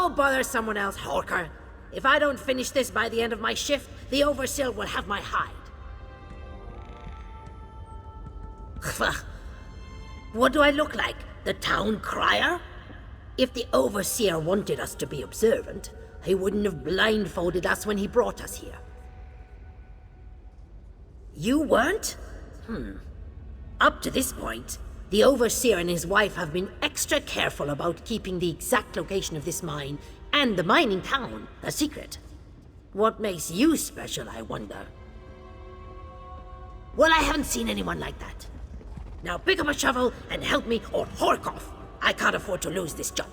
Go bother someone else, Horker. If I don't finish this by the end of my shift, the Overseer will have my hide. What do I look like? The town crier? If the Overseer wanted us to be observant, he wouldn't have blindfolded us when he brought us here. You weren't? Up to this point, the Overseer and his wife have been extra careful about keeping the exact location of this mine and the mining town a secret. What makes you special, I wonder? Well, I haven't seen anyone like that. Now pick up a shovel and help me or hork off. I can't afford to lose this job.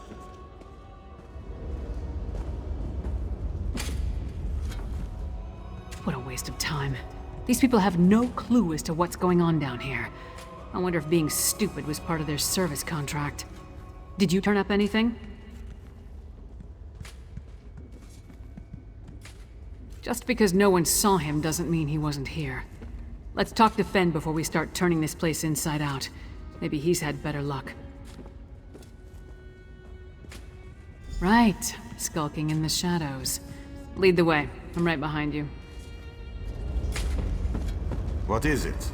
What a waste of time. These people have no clue as to what's going on down here. I wonder if being stupid was part of their service contract. Did you turn up anything? Just because no one saw him doesn't mean he wasn't here. Let's talk to Fen before we start turning this place inside out. Maybe he's had better luck. Right, skulking in the shadows. Lead the way. I'm right behind you. What is it?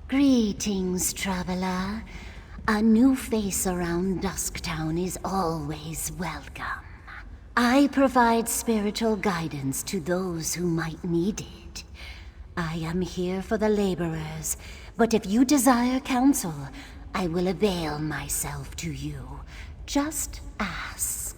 Greetings, traveler. A new face around Dusktown is always welcome. I provide spiritual guidance to those who might need it. I am here for the laborers, but if you desire counsel, I will avail myself to you. Just ask.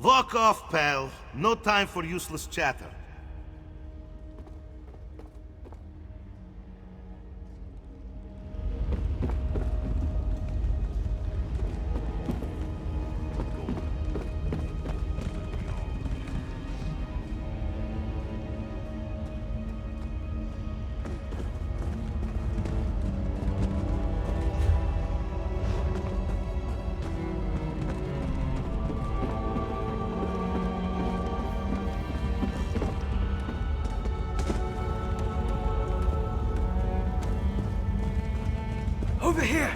Walk off, pal. No time for useless chatter. Over here!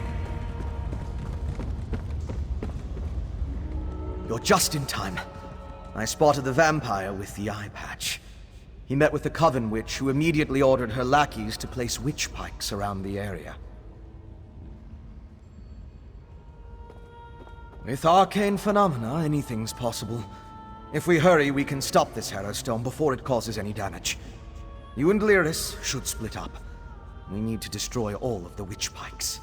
You're just in time. I spotted the vampire with the eye patch. He met with the Coven Witch, who immediately ordered her lackeys to place witch pikes around the area. With arcane phenomena, anything's possible. If we hurry, we can stop this Harrowstone before it causes any damage. You and Lyris should split up. We need to destroy all of the witch pikes.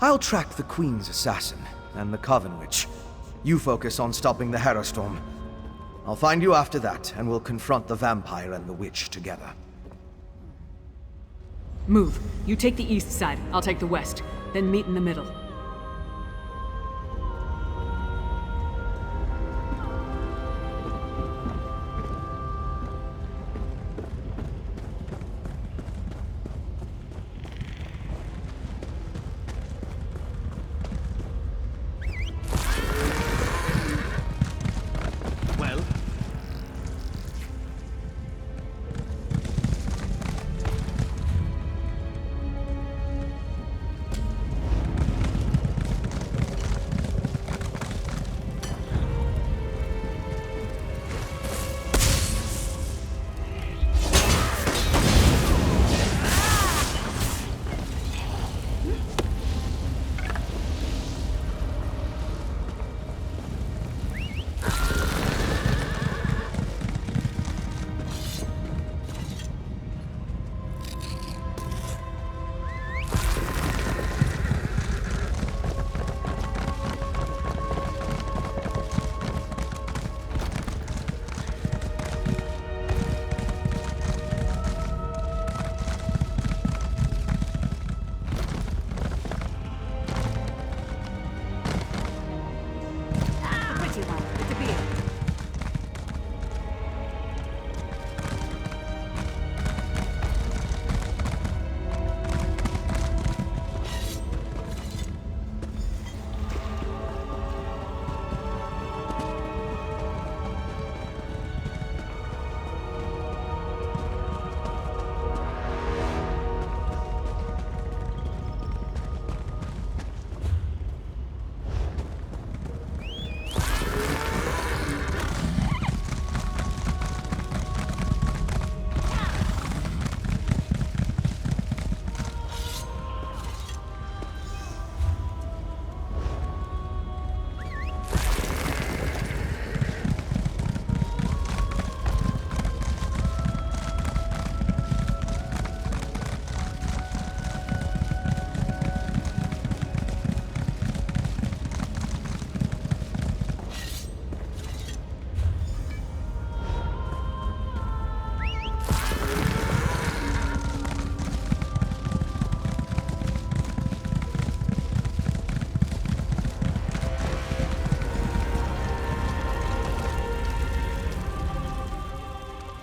I'll track the Queen's assassin and the Coven Witch. You focus on stopping the Harrowstorm. I'll find you after that, and we'll confront the vampire and the witch together. Move. You take the east side, I'll take the west. Then meet in the middle.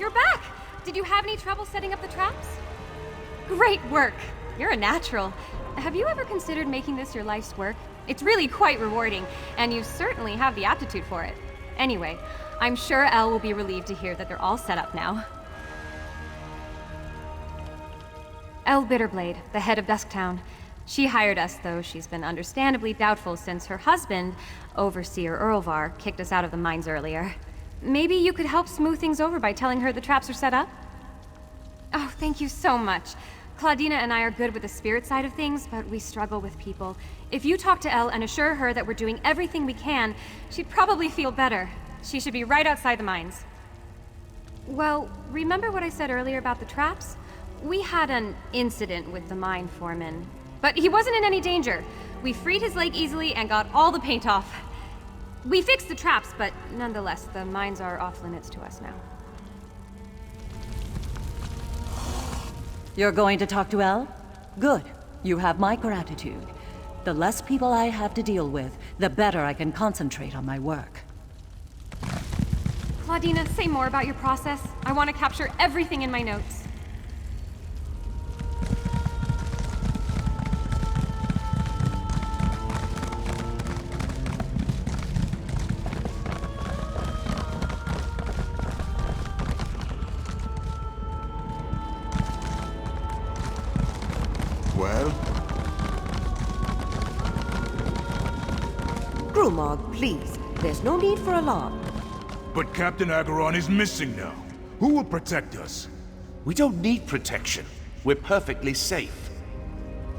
you're back! Did you have any trouble setting up the traps? Great work! You're a natural. Have you ever considered making this your life's work? It's really quite rewarding, and you certainly have the aptitude for it. Anyway, I'm sure Elle will be relieved to hear that they're all set up now. Elle Bitterblade, the head of Dusktown. She hired us, though she's been understandably doubtful since her husband, Overseer Earlvar, kicked us out of the mines earlier. Maybe you could help smooth things over by telling her the traps are set up? Oh, thank you so much. Claudina and I are good with the spirit side of things, but we struggle with people. If you talk to Elle and assure her that we're doing everything we can, she'd probably feel better. She should be right outside the mines. Well, remember what I said earlier about the traps? We had an incident with the mine foreman, but he wasn't in any danger. We freed his leg easily and got all the paint off. We fixed the traps, but nonetheless, the mines are off limits to us now. You're going to talk to Elle? Good. You have my gratitude. The less people I have to deal with, the better I can concentrate on my work. Claudina, say more about your process. I want to capture everything in my notes. Well? Greymoor, please. There's no need for alarm. But Captain Agaron is missing now. Who will protect us? We don't need protection. We're perfectly safe.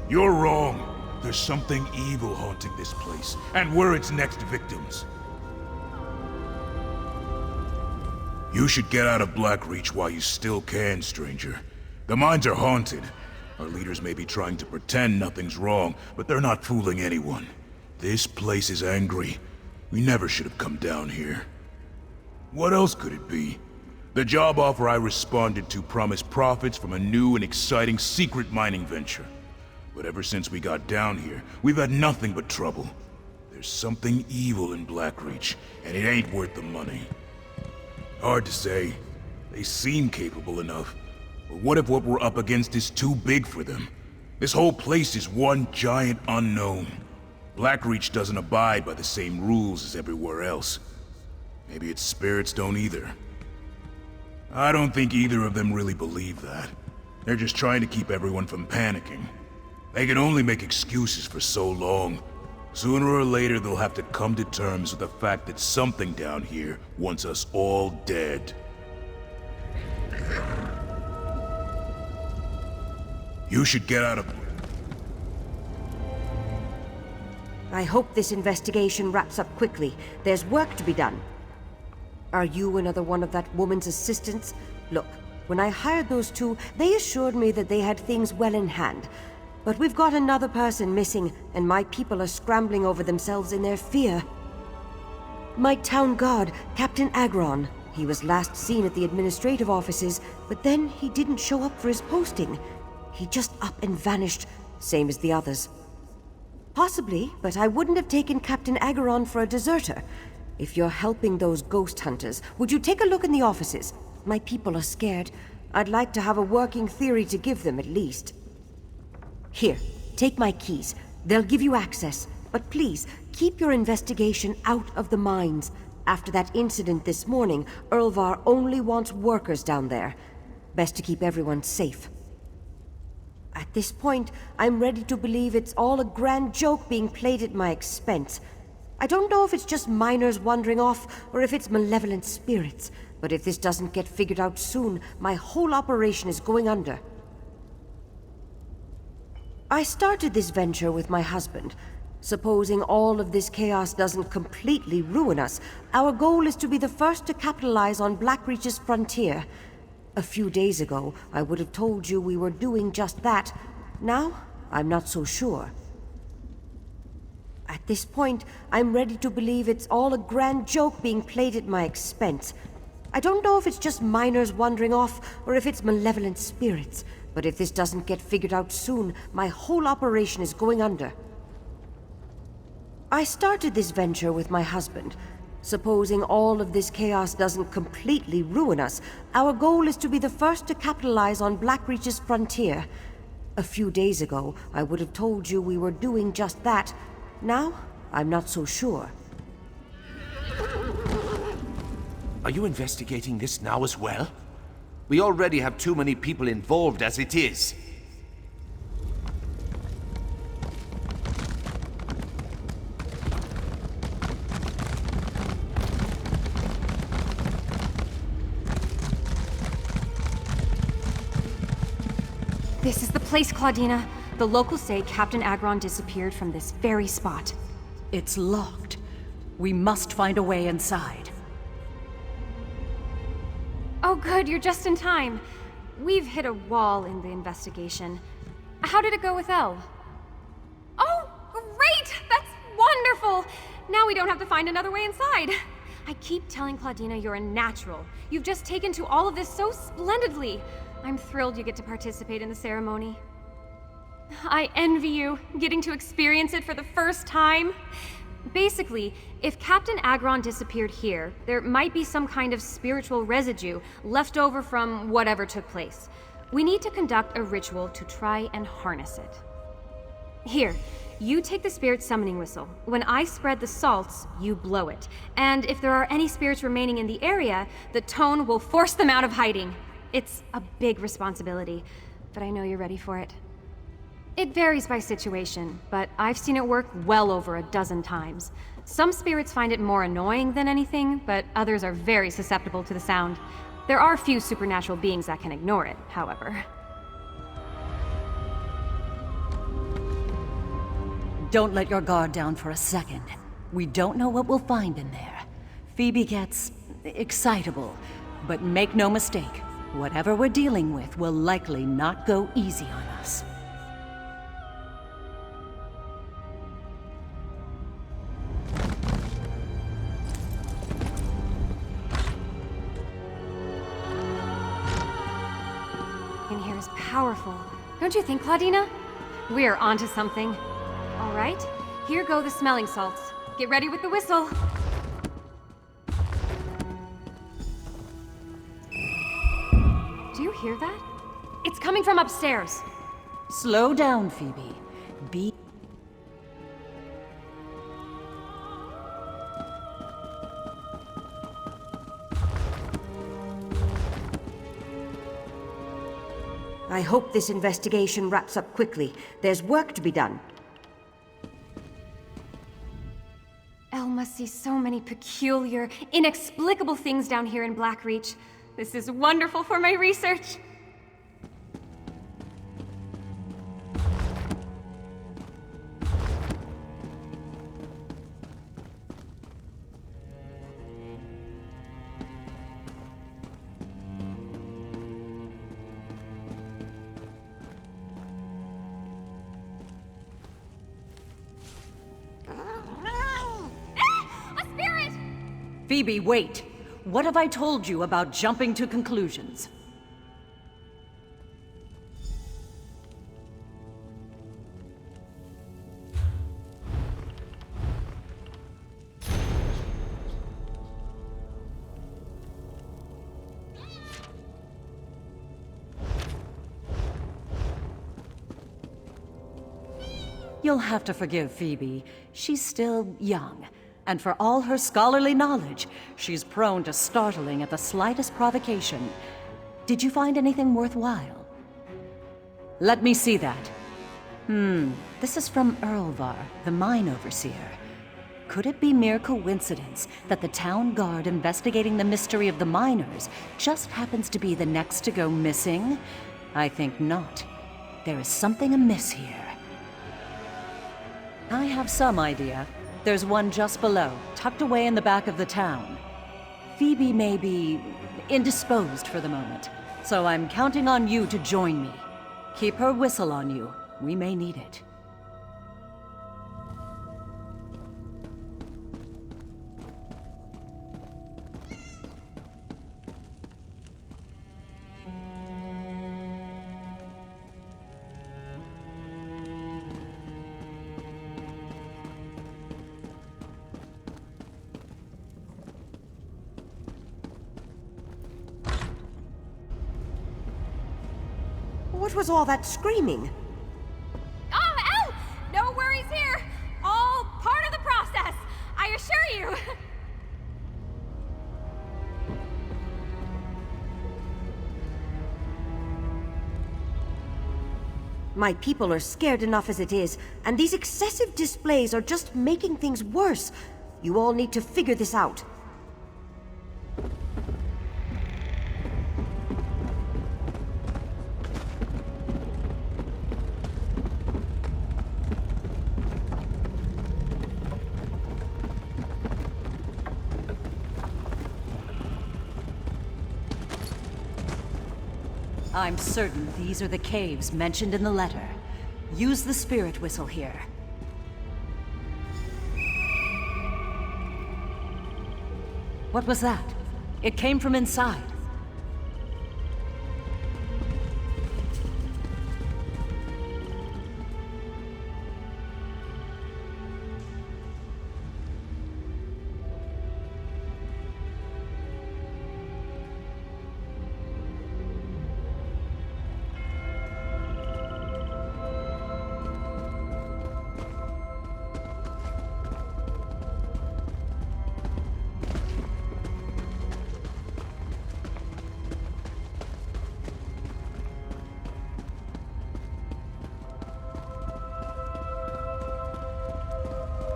You're wrong. There's something evil haunting this place, and we're its next victims. You should get out of Blackreach while you still can, stranger. The mines are haunted. Our leaders may be trying to pretend nothing's wrong, but they're not fooling anyone. This place is angry. We never should have come down here. What else could it be? The job offer I responded to promised profits from a new and exciting secret mining venture. But ever since we got down here, we've had nothing but trouble. There's something evil in Blackreach, and it ain't worth the money. Hard to say. They seem capable enough. But what if what we're up against is too big for them? This whole place is one giant unknown. Blackreach doesn't abide by the same rules as everywhere else. Maybe its spirits don't either. I don't think either of them really believe that. They're just trying to keep everyone from panicking. They can only make excuses for so long. Sooner or later, they'll have to come to terms with the fact that something down here wants us all dead. You should get out of... I hope this investigation wraps up quickly. There's work to be done. Are you another one of that woman's assistants? Look, when I hired those two, they assured me that they had things well in hand. But we've got another person missing, and my people are scrambling over themselves in their fear. My town guard, Captain Agron. He was last seen at the administrative offices, but then he didn't show up for his posting. He just up and vanished, same as the others. Possibly, but I wouldn't have taken Captain Agaron for a deserter. If you're helping those ghost hunters, would you take a look in the offices? My people are scared. I'd like to have a working theory to give them, at least. Here, take my keys. They'll give you access. But please, keep your investigation out of the mines. After that incident this morning, Earlvar only wants workers down there. Best to keep everyone safe. At this point, I'm ready to believe it's all a grand joke being played at my expense. I don't know if it's just miners wandering off, or if it's malevolent spirits. But if this doesn't get figured out soon, my whole operation is going under. I started this venture with my husband. Supposing all of this chaos doesn't completely ruin us, our goal is to be the first to capitalize on Blackreach's frontier. A few days ago, I would have told you we were doing just that. Now, I'm not so sure. At this point, I'm ready to believe it's all a grand joke being played at my expense. I don't know if it's just miners wandering off, or if it's malevolent spirits. But if this doesn't get figured out soon, my whole operation is going under. I started this venture with my husband. Supposing all of this chaos doesn't completely ruin us, our goal is to be the first to capitalize on Blackreach's frontier. A few days ago, I would have told you we were doing just that. Now, I'm not so sure. Are you investigating this now as well? We already have too many people involved as it is. This is the place, Claudina. The locals say Captain Agron disappeared from this very spot. It's locked. We must find a way inside. Oh good, you're just in time. We've hit a wall in the investigation. How did it go with Elle? Oh, great! That's wonderful! Now we don't have to find another way inside. I keep telling Claudina you're a natural. You've just taken to all of this so splendidly. I'm thrilled you get to participate in the ceremony. I envy you, getting to experience it for the first time. Basically, if Captain Agron disappeared here, there might be some kind of spiritual residue left over from whatever took place. We need to conduct a ritual to try and harness it. Here, you take the spirit summoning whistle. When I spread the salts, you blow it. And if there are any spirits remaining in the area, the tone will force them out of hiding. It's a big responsibility, but I know you're ready for it. It varies by situation, but I've seen it work well over a dozen times. Some spirits find it more annoying than anything, but others are very susceptible to the sound. There are few supernatural beings that can ignore it, however. Don't let your guard down for a second. We don't know what we'll find in there. Phoebe gets excitable, but make no mistake, whatever we're dealing with will likely not go easy on us. In here is powerful. Don't you think, Claudina? We're onto something. All right, here go the smelling salts. Get ready with the whistle. Do you hear that? It's coming from upstairs. Slow down, Phoebe. Be... I hope this investigation wraps up quickly. There's work to be done. Elle must see so many peculiar, inexplicable things down here in Blackreach. This is wonderful for my research. A spirit! Phoebe, wait! What have I told you about jumping to conclusions? You'll have to forgive Phoebe. She's still young. And for all her scholarly knowledge, she's prone to startling at the slightest provocation. Did you find anything worthwhile? Let me see that. This is from Erlvar, the mine overseer. Could it be mere coincidence that the town guard investigating the mystery of the miners just happens to be the next to go missing? I think not. There is something amiss here. I have some idea. There's one just below, tucked away in the back of the town. Phoebe may be indisposed for the moment, so I'm counting on you to join me. Keep her whistle on you. We may need it. What was all that screaming? Oh, El! No worries here! All part of the process, I assure you! My people are scared enough as it is, and these excessive displays are just making things worse. You all need to figure this out. I'm certain these are the caves mentioned in the letter. Use the spirit whistle here. What was that? It came from inside.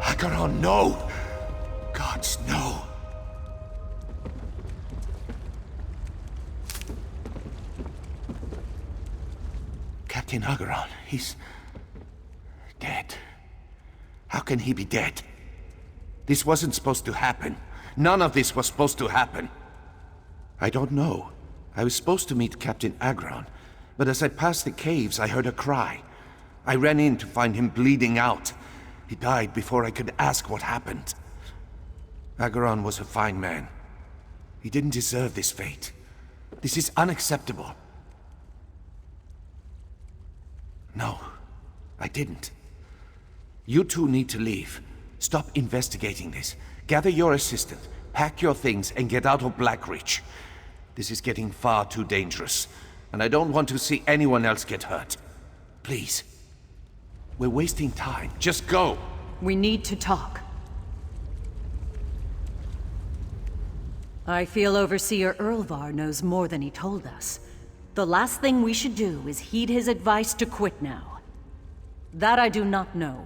Acheron, no! Gods, no! Captain Acheron, he's... dead. How can he be dead? This wasn't supposed to happen. None of this was supposed to happen. I don't know. I was supposed to meet Captain Acheron, but as I passed the caves, I heard a cry. I ran in to find him bleeding out. He died before I could ask what happened. Acheron was a fine man. He didn't deserve this fate. This is unacceptable. No, I didn't. You two need to leave. Stop investigating this. Gather your assistant, pack your things, and get out of Blackreach. This is getting far too dangerous, and I don't want to see anyone else get hurt. Please. We're wasting time. Just go! We need to talk. I feel Overseer Earlvar knows more than he told us. The last thing we should do is heed his advice to quit now. That I do not know,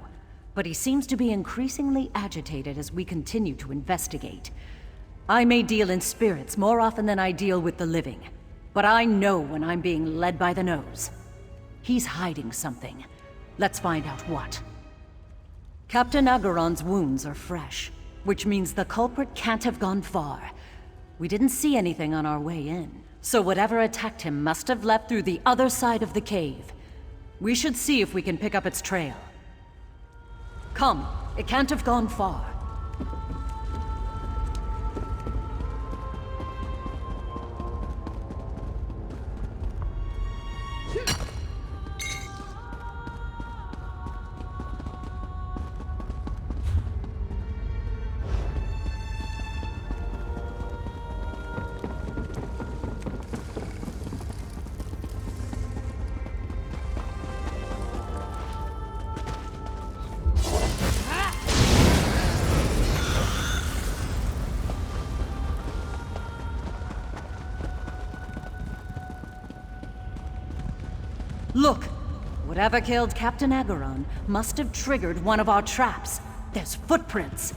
but he seems to be increasingly agitated as we continue to investigate. I may deal in spirits more often than I deal with the living, but I know when I'm being led by the nose. He's hiding something. Let's find out what. Captain Acheron's wounds are fresh, which means the culprit can't have gone far. We didn't see anything on our way in, so whatever attacked him must have left through the other side of the cave. We should see if we can pick up its trail. Come, it can't have gone far. Look! Whatever killed Captain Acheron must have triggered one of our traps. There's footprints!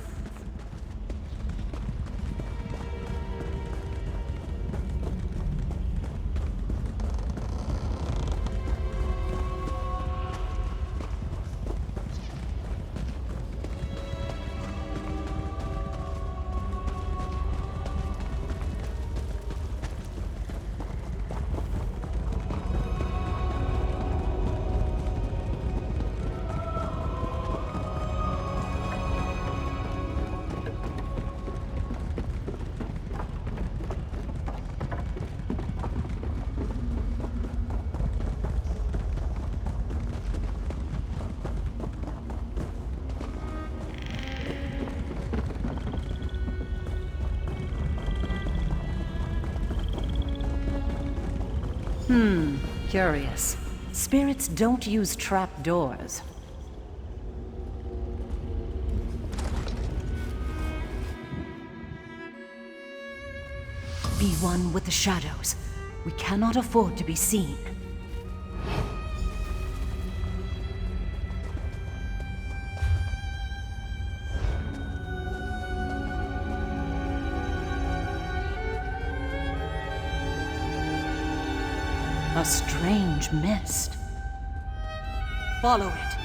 Curious. Spirits don't use trap doors. Be one with the shadows. We cannot afford to be seen. A strange mist. Follow it.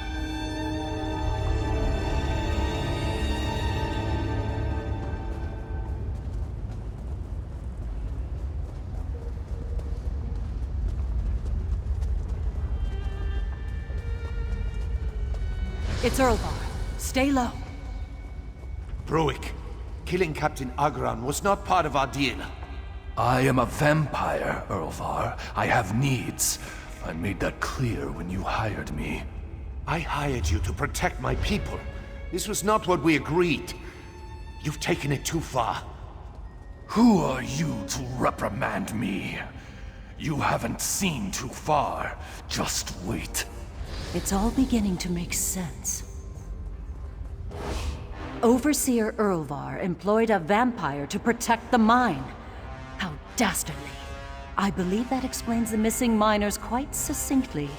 It's Earlvar. Stay low. Bruick, killing Captain Agran was not part of our deal. I am a vampire, Earlvar. I have needs. I made that clear when you hired me. I hired you to protect my people. This was not what we agreed. You've taken it too far. Who are you to reprimand me? You haven't seen too far. Just wait. It's all beginning to make sense. Overseer Earlvar employed a vampire to protect the mine. How dastardly. I believe that explains the missing miners quite succinctly.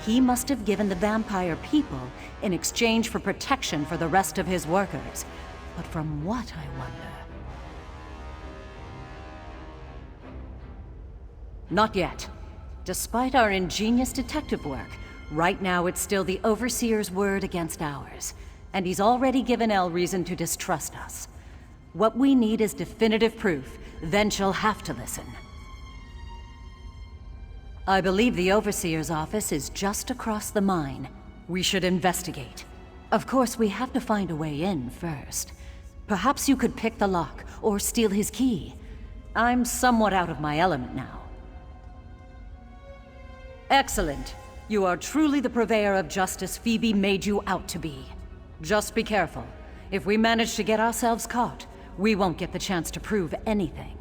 He must have given the vampire people in exchange for protection for the rest of his workers. But from what, I wonder? Not yet. Despite our ingenious detective work, right now it's still the Overseer's word against ours. And he's already given Elle reason to distrust us. What we need is definitive proof, then she'll have to listen. I believe the Overseer's office is just across the mine. We should investigate. Of course, we have to find a way in first. Perhaps you could pick the lock, or steal his key. I'm somewhat out of my element now. Excellent. You are truly the purveyor of justice Phoebe made you out to be. Just be careful. If we manage to get ourselves caught, we won't get the chance to prove anything.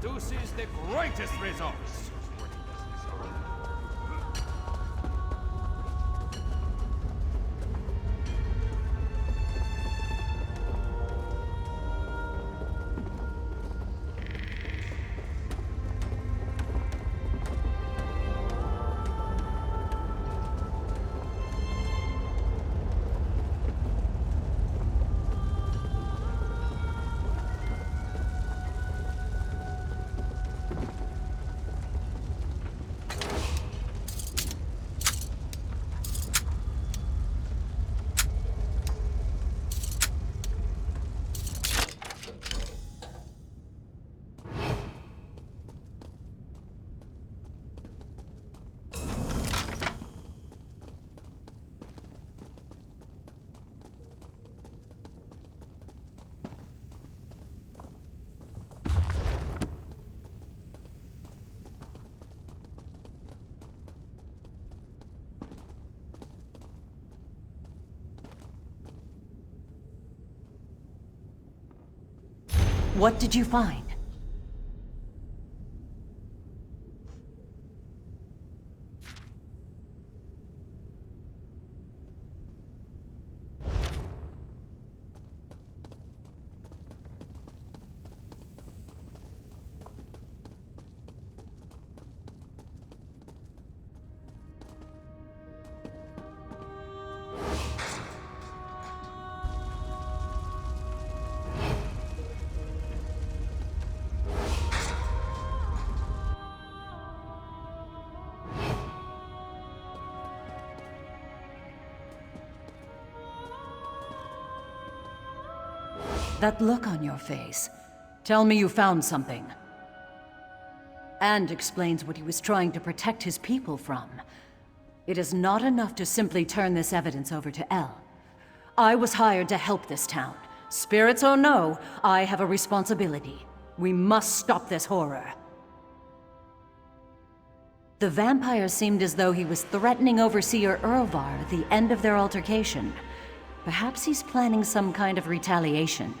Produces the greatest results. What did you find? That look on your face. Tell me you found something. And explains what he was trying to protect his people from. It is not enough to simply turn this evidence over to El. I was hired to help this town. Spirits or no, I have a responsibility. We must stop this horror. The vampire seemed as though he was threatening Overseer Earlvar at the end of their altercation. Perhaps he's planning some kind of retaliation.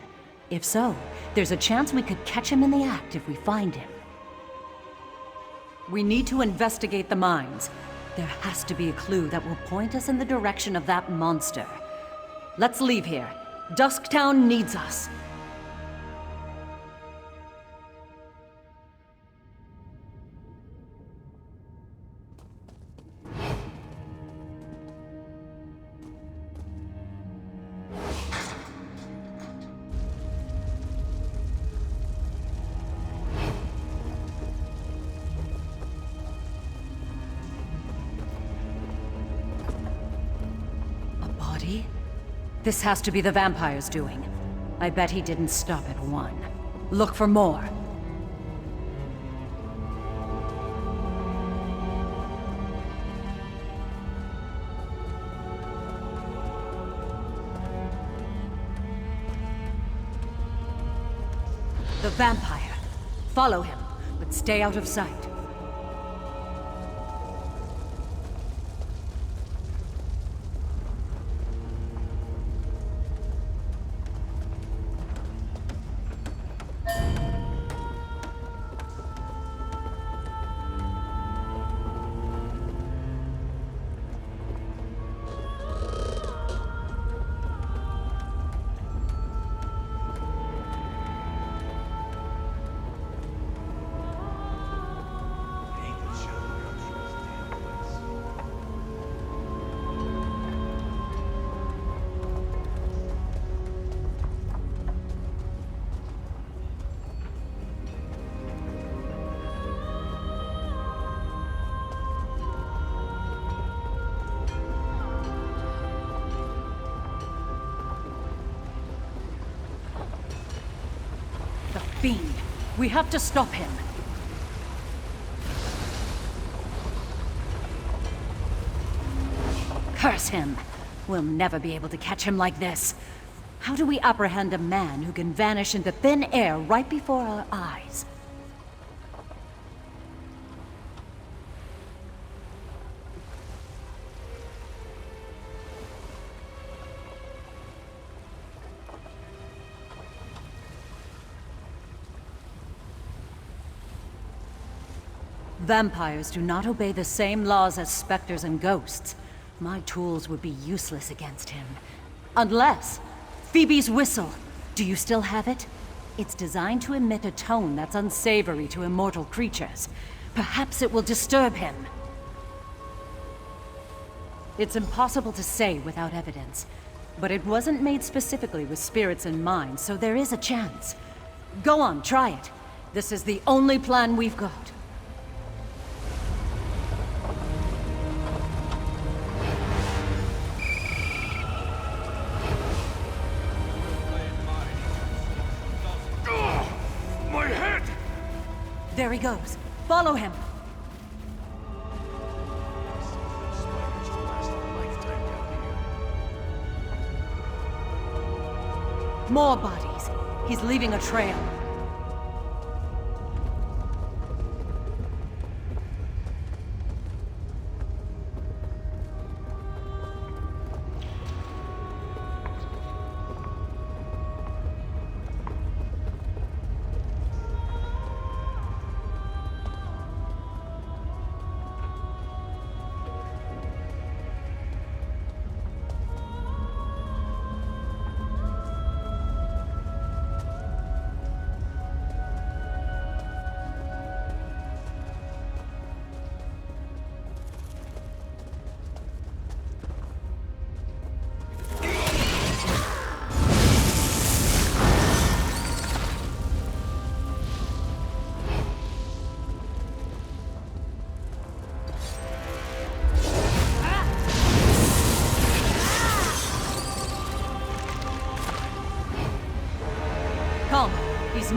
If so, there's a chance we could catch him in the act if we find him. We need to investigate the mines. There has to be a clue that will point us in the direction of that monster. Let's leave here. Dusktown needs us. This has to be the vampire's doing. I bet he didn't stop at one. Look for more. The vampire. Follow him, but stay out of sight. Fiend. We have to stop him. Curse him. We'll never be able to catch him like this. How do we apprehend a man who can vanish into thin air right before our eyes? Vampires do not obey the same laws as specters and ghosts. My tools would be useless against him. Unless... Phoebe's whistle. Do you still have it? It's designed to emit a tone that's unsavory to immortal creatures. Perhaps it will disturb him. It's impossible to say without evidence. But it wasn't made specifically with spirits in mind, so there is a chance. Go on, try it. This is the only plan we've got. There he goes. Follow him. More bodies. He's leaving a trail.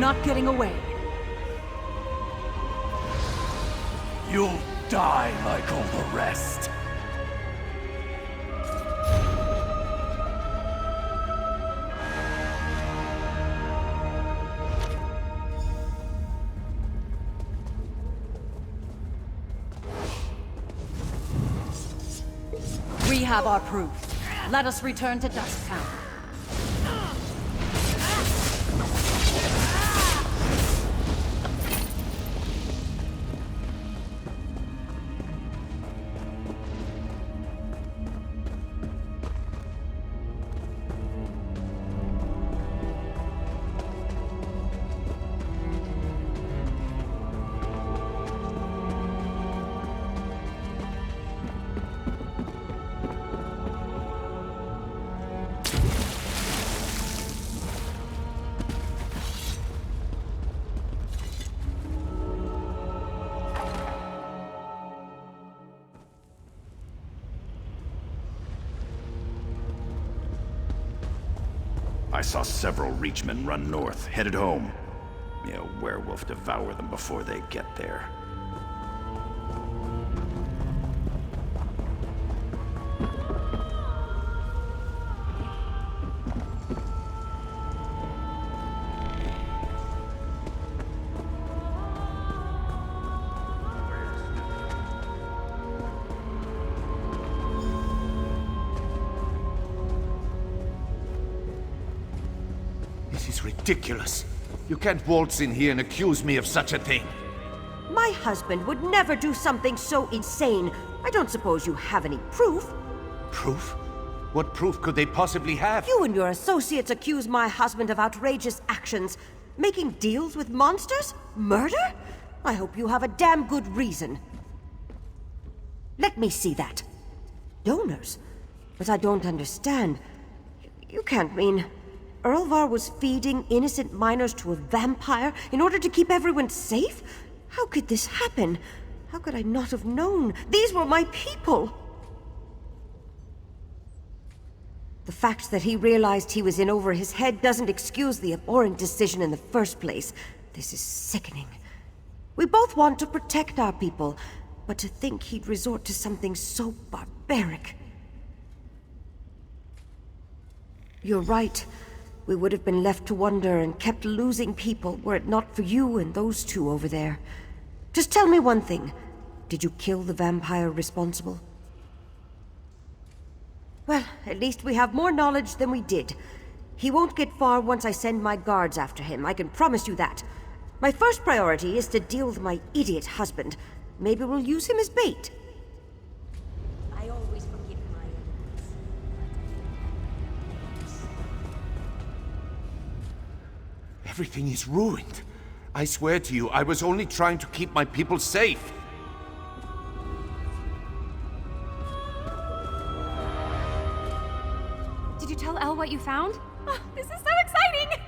not getting away. You'll die like all the rest. We have our proof. Let us return to Dusktown. I saw several Reachmen run north, headed home. May a werewolf devour them before they get there. This is ridiculous. You can't waltz in here and accuse me of such a thing. My husband would never do something so insane. I don't suppose you have any proof. Proof? What proof could they possibly have? You and your associates accuse my husband of outrageous actions. Making deals with monsters? Murder? I hope you have a damn good reason. Let me see that. Donors? But I don't understand. You can't mean... Earlvar was feeding innocent miners to a vampire in order to keep everyone safe? How could this happen? How could I not have known? These were my people! The fact that he realized he was in over his head doesn't excuse the abhorrent decision in the first place. This is sickening. We both want to protect our people, but to think he'd resort to something so barbaric. You're right. We would have been left to wonder and kept losing people were it not for you and those two over there. Just tell me one thing. Did you kill the vampire responsible? Well, at least we have more knowledge than we did. He won't get far once I send my guards after him, I can promise you that. My first priority is to deal with my idiot husband. Maybe we'll use him as bait. I always forgive my enemies. Everything is ruined. I swear to you, I was only trying to keep my people safe. Did you tell Elle what you found? Oh, this is so exciting!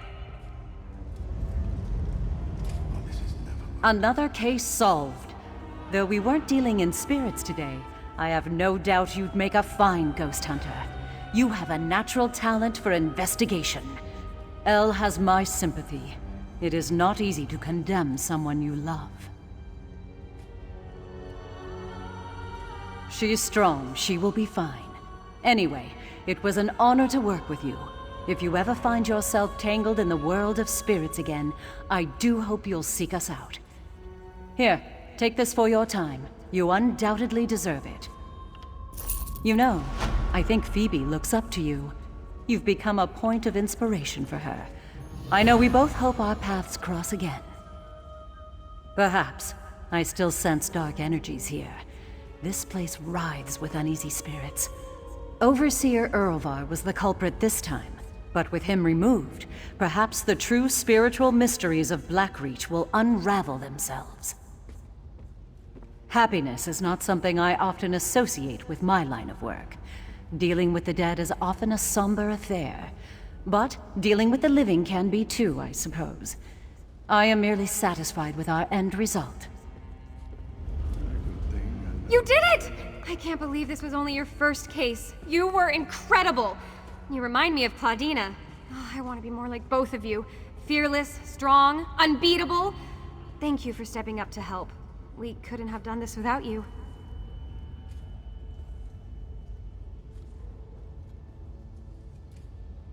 Another case solved. Though we weren't dealing in spirits today, I have no doubt you'd make a fine ghost hunter. You have a natural talent for investigation. Elle has my sympathy. It is not easy to condemn someone you love. She's strong. She will be fine. Anyway, it was an honor to work with you. If you ever find yourself tangled in the world of spirits again, I do hope you'll seek us out. Here, take this for your time. You undoubtedly deserve it. You know, I think Phoebe looks up to you. You've become a point of inspiration for her. I know we both hope our paths cross again. Perhaps. I still sense dark energies here. This place writhes with uneasy spirits. Overseer Earlvar was the culprit this time, but with him removed, perhaps the true spiritual mysteries of Blackreach will unravel themselves. Happiness is not something I often associate with my line of work. Dealing with the dead is often a somber affair. But dealing with the living can be too, I suppose. I am merely satisfied with our end result. You did it! I can't believe this was only your first case. You were incredible! You remind me of Claudina. Oh, I want to be more like both of you. Fearless, strong, unbeatable. Thank you for stepping up to help. We couldn't have done this without you.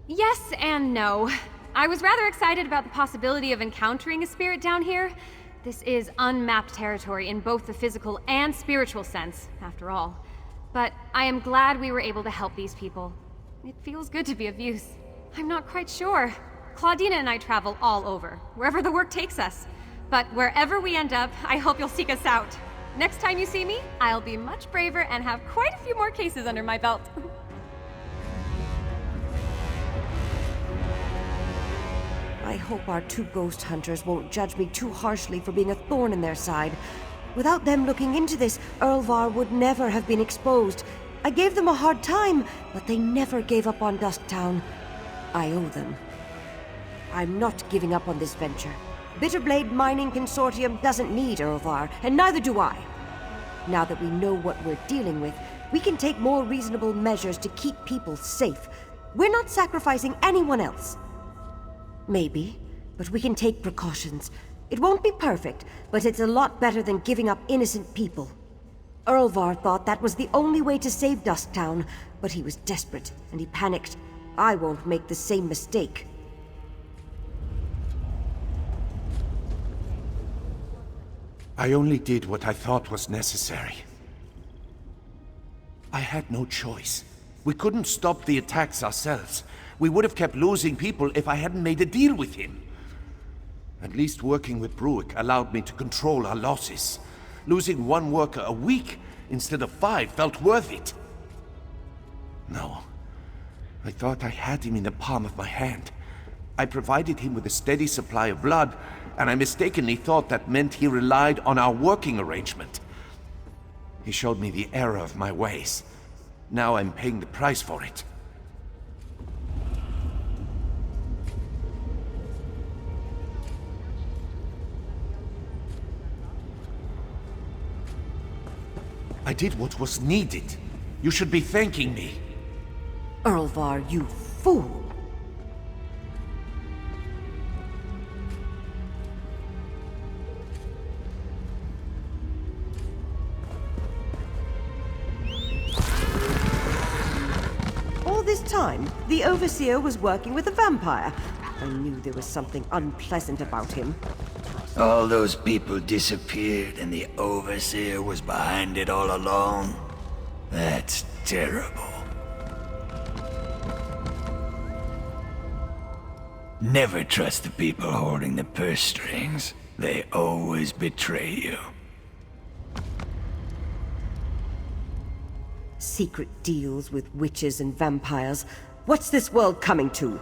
Yes and no. I was rather excited about the possibility of encountering a spirit down here. This is unmapped territory in both the physical and spiritual sense, after all. But I am glad we were able to help these people. It feels good to be of use. I'm not quite sure. Claudina and I travel all over, wherever the work takes us. But wherever we end up, I hope you'll seek us out. Next time you see me, I'll be much braver and have quite a few more cases under my belt. I hope our two ghost hunters won't judge me too harshly for being a thorn in their side. Without them looking into this, Earlvar would never have been exposed. I gave them a hard time, but they never gave up on Dusktown. I owe them. I'm not giving up on this venture. Bitterblade Mining Consortium doesn't need Earlvar, and neither do I. Now that we know what we're dealing with, we can take more reasonable measures to keep people safe. We're not sacrificing anyone else. Maybe, but we can take precautions. It won't be perfect, but it's a lot better than giving up innocent people. Earlvar thought that was the only way to save Dusktown, but he was desperate, and he panicked. I won't make the same mistake. I only did what I thought was necessary. I had no choice. We couldn't stop the attacks ourselves. We would have kept losing people if I hadn't made a deal with him. At least working with Bruick allowed me to control our losses. Losing one worker a week instead of 5 felt worth it. No. I thought I had him in the palm of my hand. I provided him with a steady supply of blood, and I mistakenly thought that meant he relied on our working arrangement. He showed me the error of my ways. Now I'm paying the price for it. I did what was needed. You should be thanking me. Earlvar, you fool! All this time, the Overseer was working with a vampire. I knew there was something unpleasant about him. All those people disappeared and the Overseer was behind it all along? That's terrible. Never trust the people holding the purse strings. They always betray you. Secret deals with witches and vampires. What's this world coming to?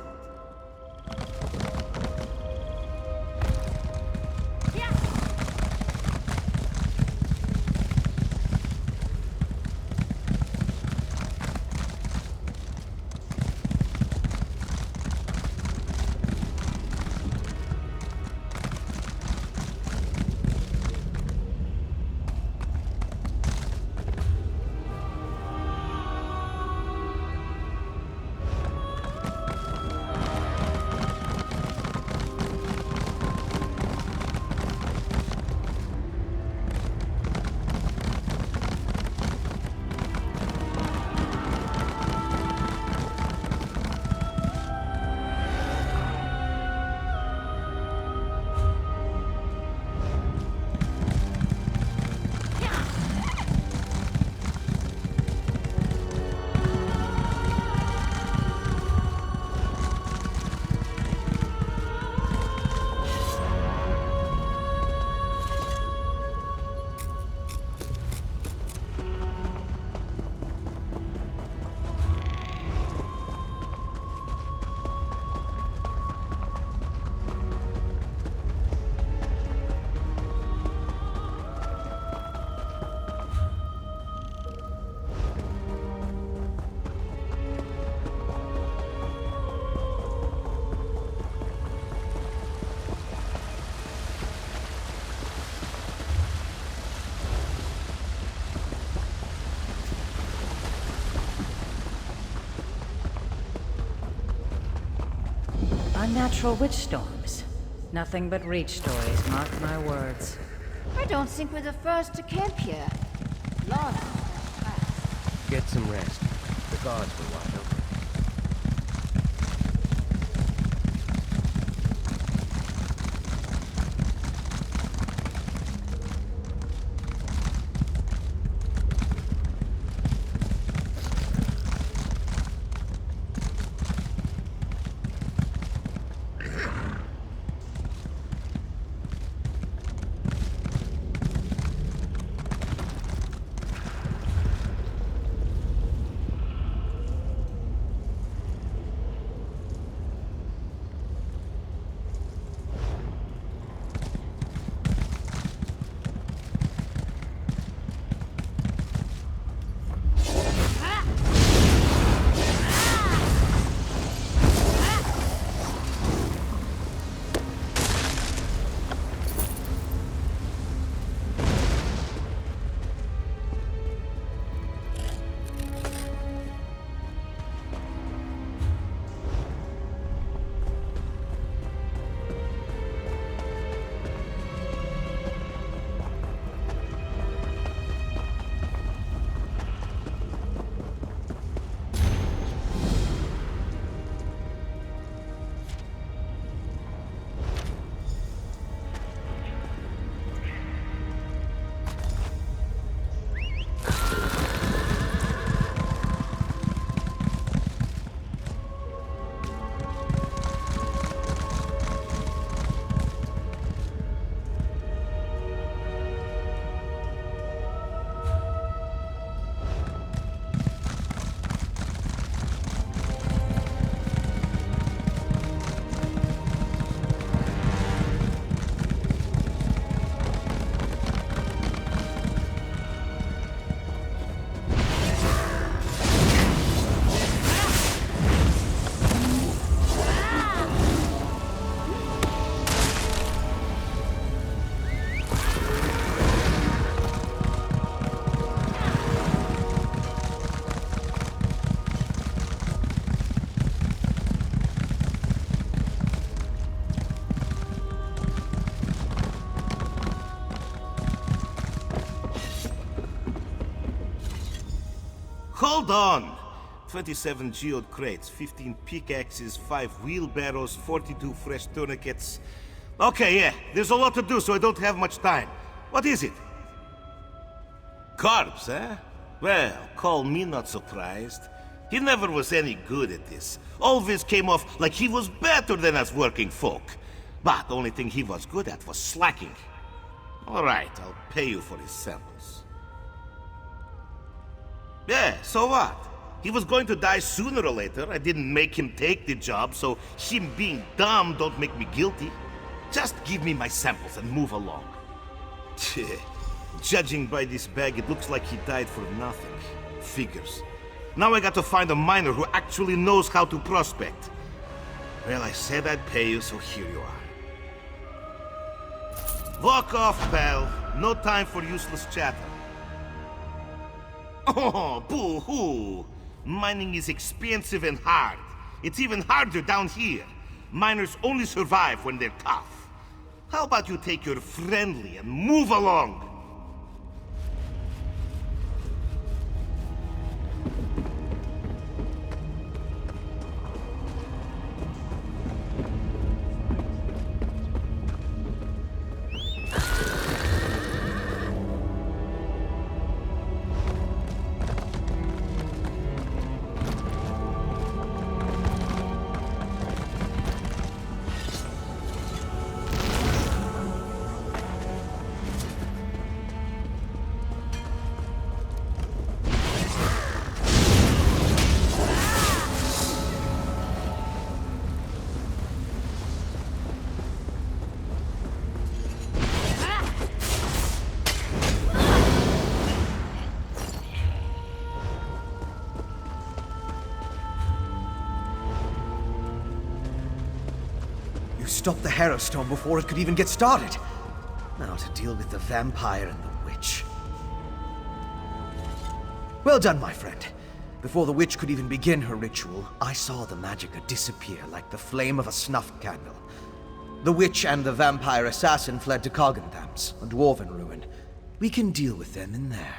Unnatural witch storms. Nothing but reach stories, mark my words. I don't think we're the first to camp here. Lost. Get some rest. The guards will watch over. Hold on! 27 geode crates, 15 pickaxes, 5 wheelbarrows, 42 fresh tourniquets. Okay, yeah, there's a lot to do, so I don't have much time. What is it? Carbs, eh? Well, call me not surprised. He never was any good at this. Always came off like he was better than us working folk. But the only thing he was good at was slacking. Alright, I'll pay you for his samples. Yeah, so what? He was going to die sooner or later. I didn't make him take the job, so him being dumb don't make me guilty. Just give me my samples and move along. Judging by this bag, it looks like he died for nothing. Figures. Now I got to find a miner who actually knows how to prospect. Well, I said I'd pay you, so here you are. Walk off, pal. No time for useless chatter. Oh, boo-hoo! Mining is expensive and hard. It's even harder down here. Miners only survive when they're tough. How about you take your friendly and move along? Stop the Harrowstone before it could even get started. Now to deal with the vampire and the witch. Well done, my friend. Before the witch could even begin her ritual, I saw the magicka disappear like the flame of a snuffed candle. The witch and the vampire assassin fled to Coggentham's, a dwarven ruin. We can deal with them in there.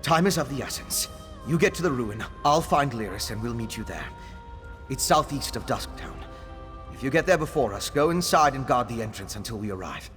Time is of the essence. You get to the ruin, I'll find Lyris and we'll meet you there. It's southeast of Dusktown. If you get there before us, go inside and guard the entrance until we arrive.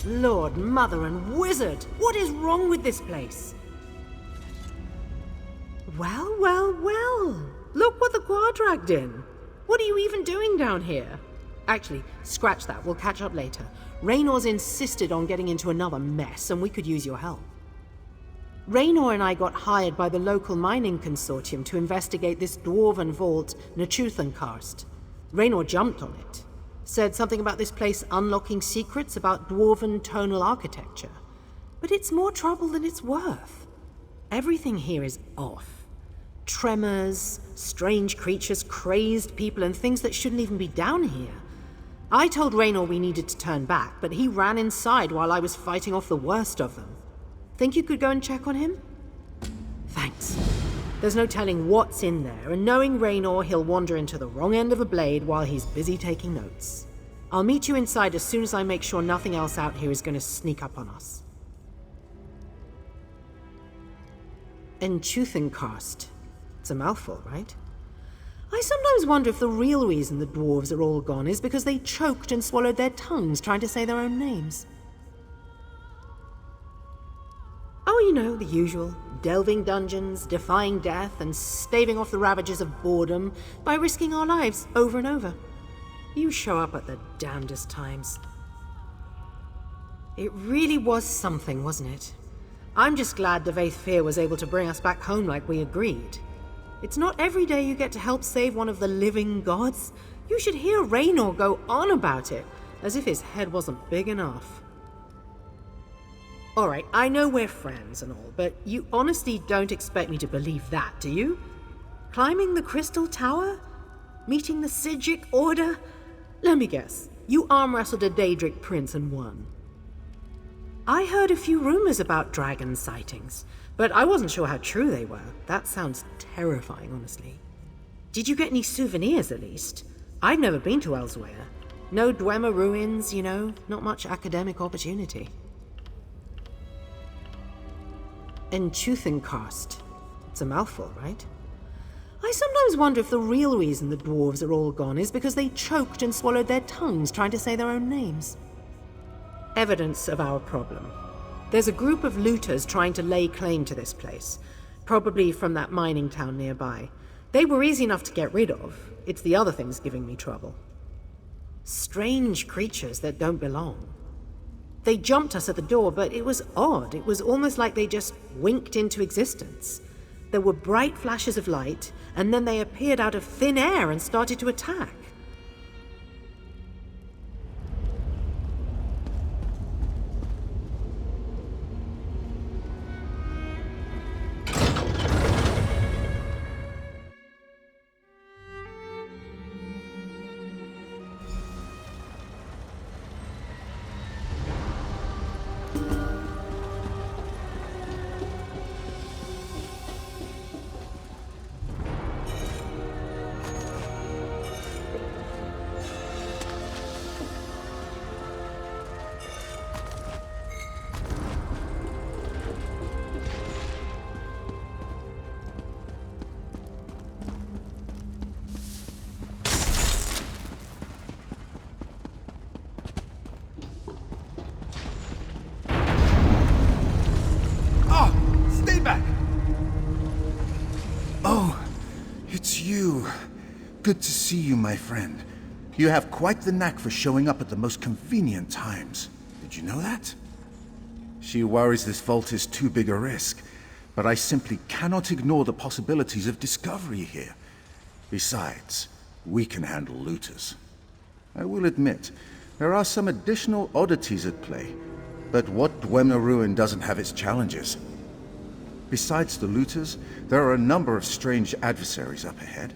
Lord, Mother, and Wizard! What is wrong with this place? Well, well, well! Look what the Quad dragged in! What are you even doing down here? Actually, scratch that, we'll catch up later. Raynor's insisted on getting into another mess, and we could use your help. Raynor and I got hired by the local mining consortium to investigate this dwarven vault, Nachuthankarst. Raynor jumped on it. Said something about this place unlocking secrets about dwarven tonal architecture. But it's more trouble than it's worth. Everything here is off. Tremors, strange creatures, crazed people, and things that shouldn't even be down here. I told Raynor we needed to turn back, but he ran inside while I was fighting off the worst of them. Think you could go and check on him? Thanks. There's no telling what's in there, and knowing Raynor, he'll wander into the wrong end of a blade while he's busy taking notes. I'll meet you inside as soon as I make sure nothing else out here is going to sneak up on us. Enthuthencast. It's a mouthful, right? I sometimes wonder if the real reason the dwarves are all gone is because they choked and swallowed their tongues trying to say their own names. Oh, you know, the usual. Delving dungeons, defying death, and staving off the ravages of boredom by risking our lives over and over. You show up at the damnedest times. It really was something, wasn't it? I'm just glad Devaith Fear was able to bring us back home like we agreed. It's not every day you get to help save one of the living gods. You should hear Raynor go on about it, as if his head wasn't big enough. Alright, I know we're friends and all, but you honestly don't expect me to believe that, do you? Climbing the Crystal Tower? Meeting the Sigic Order? Let me guess, you arm-wrestled a Daedric prince and won. I heard a few rumors about dragon sightings, but I wasn't sure how true they were. That sounds terrifying, honestly. Did you get any souvenirs, at least? I've never been to Elsewhere. No Dwemer ruins, you know, not much academic opportunity. Enthuthencast. It's a mouthful, right? I sometimes wonder if the real reason the dwarves are all gone is because they choked and swallowed their tongues trying to say their own names. Evidence of our problem. There's a group of looters trying to lay claim to this place, probably from that mining town nearby. They were easy enough to get rid of. It's the other things giving me trouble. Strange creatures that don't belong. They jumped us at the door, but it was odd. It was almost like they just winked into existence. There were bright flashes of light, and then they appeared out of thin air and started to attack. Good to see you, my friend. You have quite the knack for showing up at the most convenient times. Did you know that? She worries this vault is too big a risk, but I simply cannot ignore the possibilities of discovery here. Besides, we can handle looters. I will admit, there are some additional oddities at play, but what Dwemer ruin doesn't have its challenges? Besides the looters, there are a number of strange adversaries up ahead.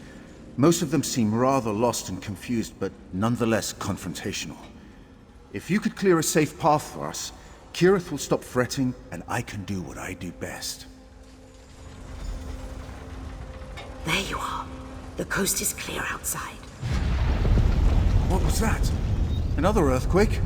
Most of them seem rather lost and confused, but nonetheless confrontational. If you could clear a safe path for us, Kirith will stop fretting, and I can do what I do best. There you are. The coast is clear outside. What was that? Another earthquake?